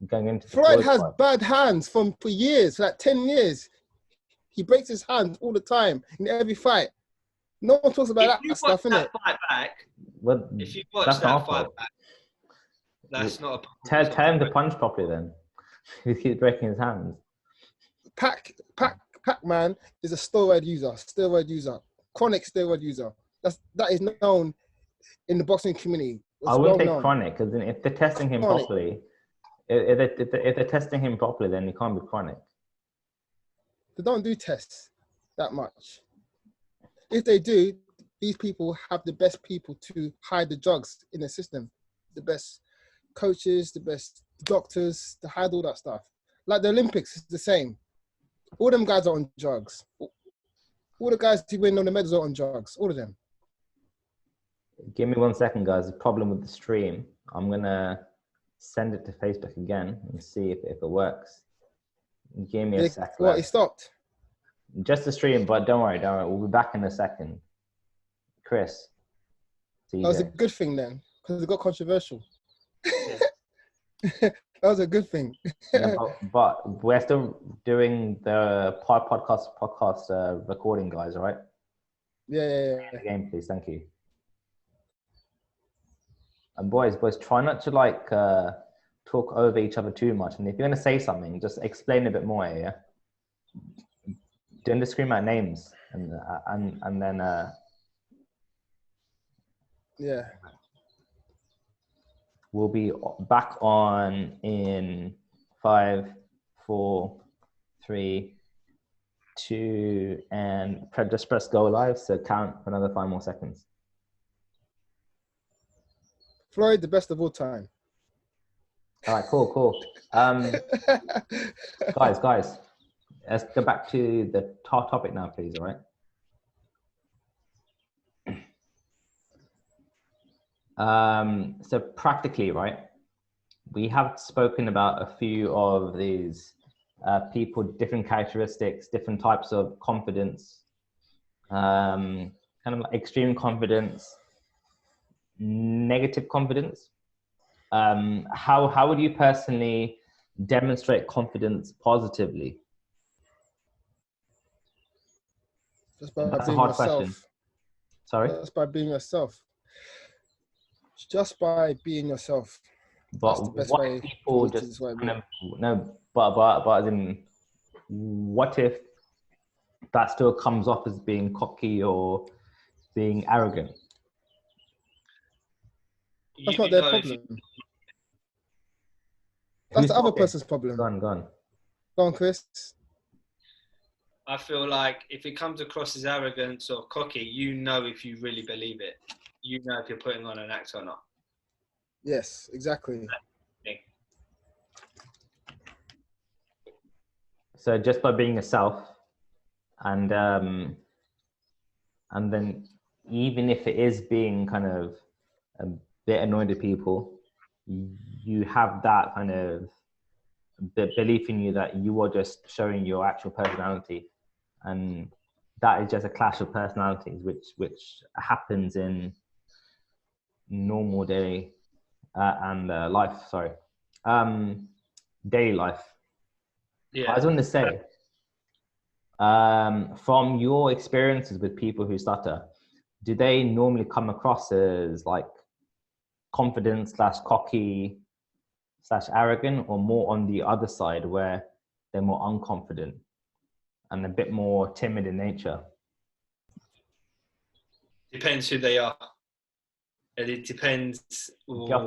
going into the Floyd has fight. bad hands for years, like 10 years. He breaks his hands all the time in every fight. No one talks about that stuff, innit? If you watch that fight back, that's not a tell him to punch properly then. He keeps breaking his hands. Pac-Man is a steroid user, chronic steroid user. That is known in the boxing community. I wouldn't say chronic, because if they're testing him properly, if they're testing him properly, then he can't be chronic. They don't do tests that much. If they do, these people have the best people to hide the drugs in the system. The best coaches, the best doctors, they had all that stuff. Like the Olympics is the same. All them guys are on drugs. All the guys who win all the medals are on drugs. All of them. Give me 1 second, guys. The problem with the stream. I'm gonna send it to Facebook again and see if it works. Give me a second. What? He stopped. Just the stream, but don't worry. We'll be back in a second. Chris. That was a good thing then, because it got controversial. That was a good thing. Yeah, but we're still doing the podcast recording, guys. All right? Yeah. Again, please. Thank you. And boys, try not to like talk over each other too much. And if you're gonna say something, just explain a bit more. Yeah. Don't just scream out names and then. Yeah. We'll be back on in 5, 4, 3, 2, and just press go live. So count for another 5 more seconds. Floyd, the best of all time. All right, cool. Guys, let's go back to the topic now, please. All right. So practically, right, we have spoken about a few of these people, different characteristics, different types of confidence, kind of like extreme confidence, negative confidence. How would you personally demonstrate confidence positively? Just by That's a being hard yourself. question. Sorry? Just by being yourself. Just by being yourself. But that's the best what way if people just kind of, no, but as in, what if that still comes off as being cocky or being arrogant? That's not their problem. That's the other person's problem. Go on. Go on, Chris. I feel like if it comes across as arrogance or cocky, you know if you really believe it. You know if you're putting on an act or not. Yes, exactly. So just by being yourself, and then even if it is being kind of a bit annoyed at people, you have that kind of belief in you that you are just showing your actual personality, and that is just a clash of personalities, which happens in normal day and life. Sorry, daily life. Yeah. I was going to say, from your experiences with people who stutter, do they normally come across as like confident / cocky / arrogant, or more on the other side where they're more unconfident and a bit more timid in nature? Depends who they are. And it depends. Get off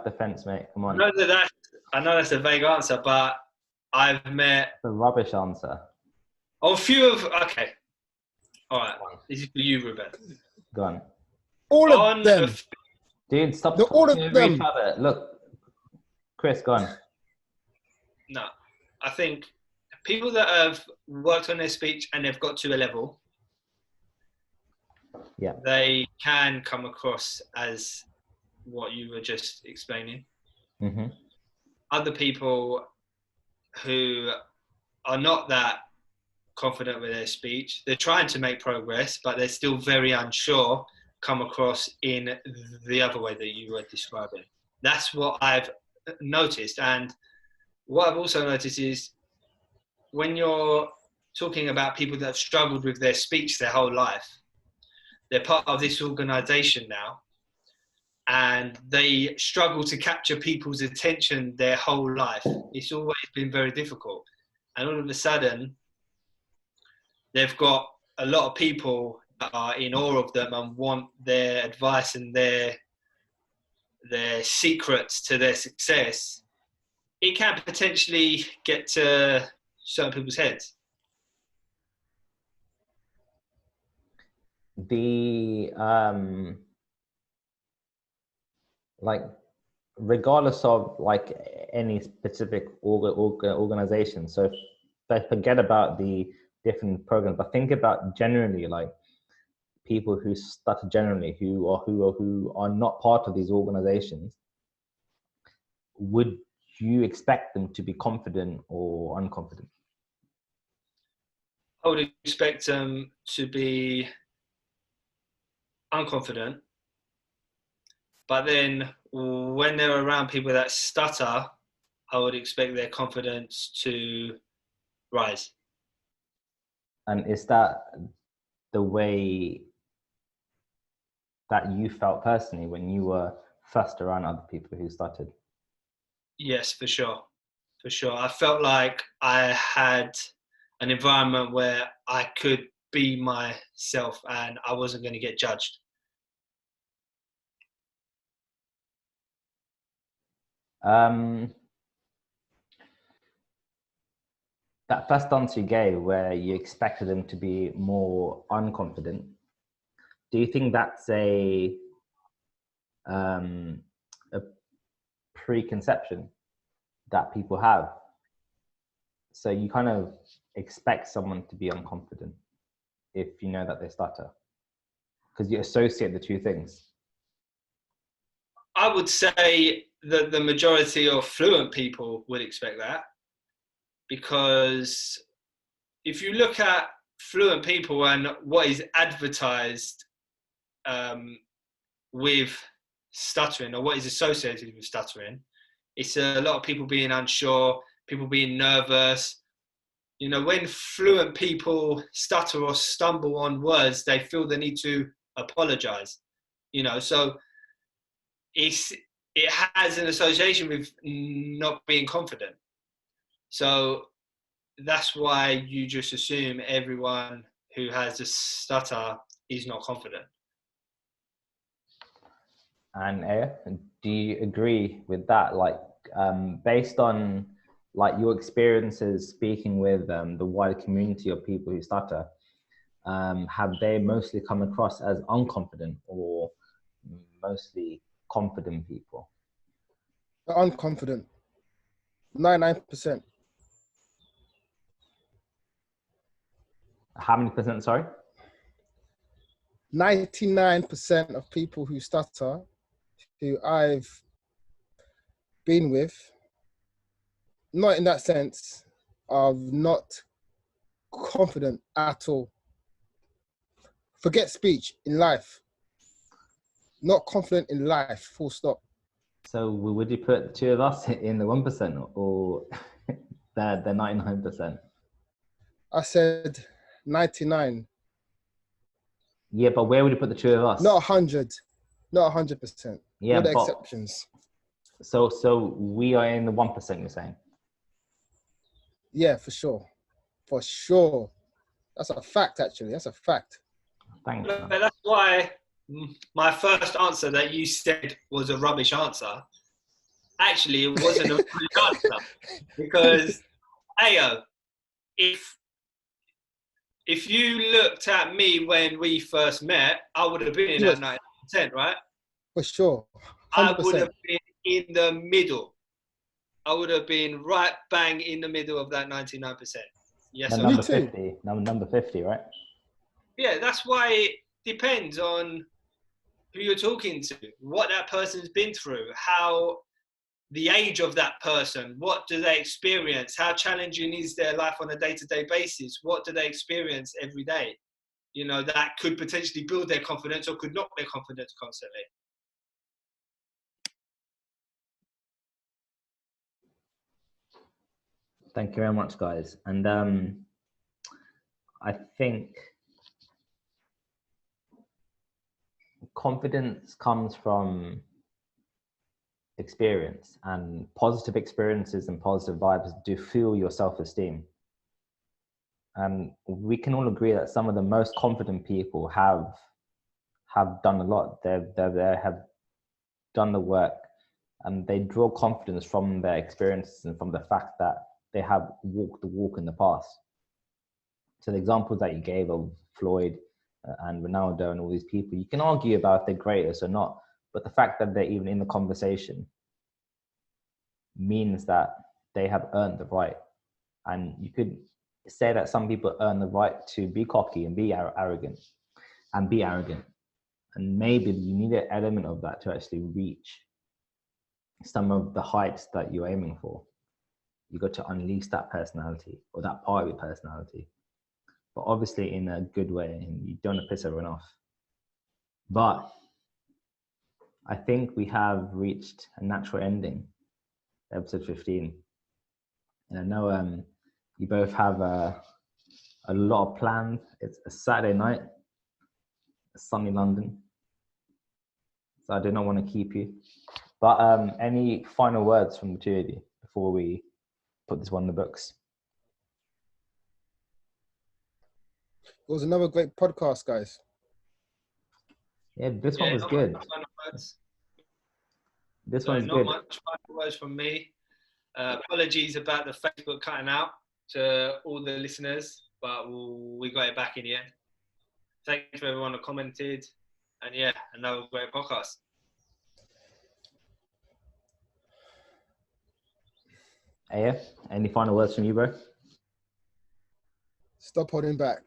the fence, mate. Come on. I know that's a vague answer, but I've met a rubbish answer. Oh, a few of okay. All right, this is for you, Ruben. Go on. All of them. Dude, stop talking all of over each other. Look, Chris, go on. No, I think people that have worked on their speech and they've got to a level, yeah, they can come across as what you were just explaining. Mm-hmm. Other people who are not that confident with their speech, they're trying to make progress, but they're still very unsure, come across in the other way that you were describing. That's what I've noticed. And what I've also noticed is when you're talking about people that have struggled with their speech their whole life, they're part of this organization now, and they struggle to capture people's attention their whole life. It's always been very difficult. And all of a sudden, they've got a lot of people that are in awe of them and want their advice and their secrets to their success. It can potentially get to certain people's heads. The like regardless of like any specific organization. So forget about the different programs, but think about generally, like people who stutter generally, who are not part of these organizations. Would you expect them to be confident or unconfident? I would expect them to be unconfident, but then when they're around people that stutter, I would expect their confidence to rise. And is that the way that you felt personally when you were first around other people who stuttered? Yes, for sure. For sure. I felt like I had an environment where I could be myself and I wasn't going to get judged. That first answer you gave, where you expected them to be more unconfident, do you think that's a preconception that people have? So you kind of expect someone to be unconfident if you know that they stutter, because you associate the two things. I would say that the majority of fluent people would expect that, because if you look at fluent people and what is advertised with stuttering, or what is associated with stuttering, it's a lot of people being unsure, people being nervous. You know, when fluent people stutter or stumble on words, they feel the need to apologize. You know, so it has an association with not being confident. So that's why you just assume everyone who has a stutter is not confident. And do you agree with that? Like, based on like your experiences speaking with the wider community of people who stutter, have they mostly come across as unconfident or mostly confident people? Unconfident. 99%. How many percent, sorry? 99% of people who stutter, who I've been with, not in that sense, are not confident at all. Forget speech, in life. Not confident in life, full stop. So would you put the two of us in the 1% or the 99%? I said 99. Yeah, but where would you put the two of us? Not 100. Not 100%. Yeah, All the but exceptions. so we are in the 1%, you're saying? Yeah, for sure. For sure. That's a fact, actually. That's a fact. Thanks, man. But that's why my first answer that you said was a rubbish answer. Actually, it wasn't a rubbish answer, because, Ayo, if you looked at me when we first met, I would have been in that 90%, right? For sure. 100%. I would have been in the middle. I would have been right bang in the middle of that 99%. Yes, Then number 50. Number 50, right? Yeah, that's why it depends on who you're talking to, what that person's been through, how the age of that person, what do they experience, how challenging is their life on a day-to-day basis, what do they experience every day, you know, that could potentially build their confidence or could knock their confidence constantly. Thank you very much, guys. And I think confidence comes from experience, and positive experiences and positive vibes do fuel your self-esteem. And we can all agree that some of the most confident people have done a lot. They have done the work, and they draw confidence from their experiences and from the fact that they have walked the walk in the past. So the examples that you gave of Floyd and Ronaldo and all these people, you can argue about if they're greatest or not, but the fact that they're even in the conversation means that they have earned the right. And you could say that some people earn the right to be cocky and be arrogant. And maybe you need an element of that to actually reach some of the heights that you're aiming for. You got to unleash that personality or that part of your personality, but obviously in a good way, and you don't want to piss everyone off. But I think we have reached a natural ending, episode 15. And I know you both have a lot of plans. It's a Saturday night, sunny London, so I do not want to keep you. But any final words from the two of you before we put this one in the books? It was another great podcast, guys. Yeah, this one was good. This one's not good. Not much final words from me. Apologies about the Facebook cutting out to all the listeners, but we got it back in the end. Thanks for everyone who commented, and yeah, another great podcast. Aya, any final words from you, bro? Stop holding back.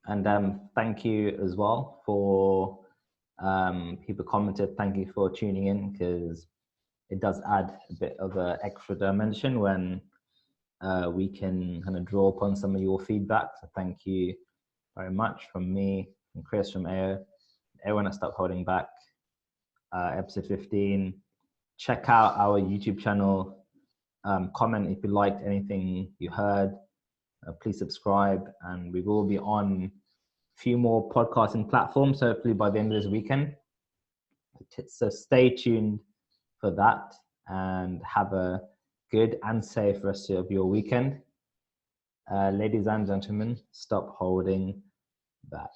And thank you as well for people commented. Thank you for tuning in, because it does add a bit of an extra dimension when we can kind of draw upon some of your feedback. So thank you very much from me, from Chris, from Aya, everyone at Stop Holding Back. Episode 15. Check out our YouTube channel. Comment if you liked anything you heard. Please subscribe, and we will be on a few more podcasting platforms, hopefully by the end of this weekend. So stay tuned for that, and have a good and safe rest of your weekend. Ladies and gentlemen, stop holding back.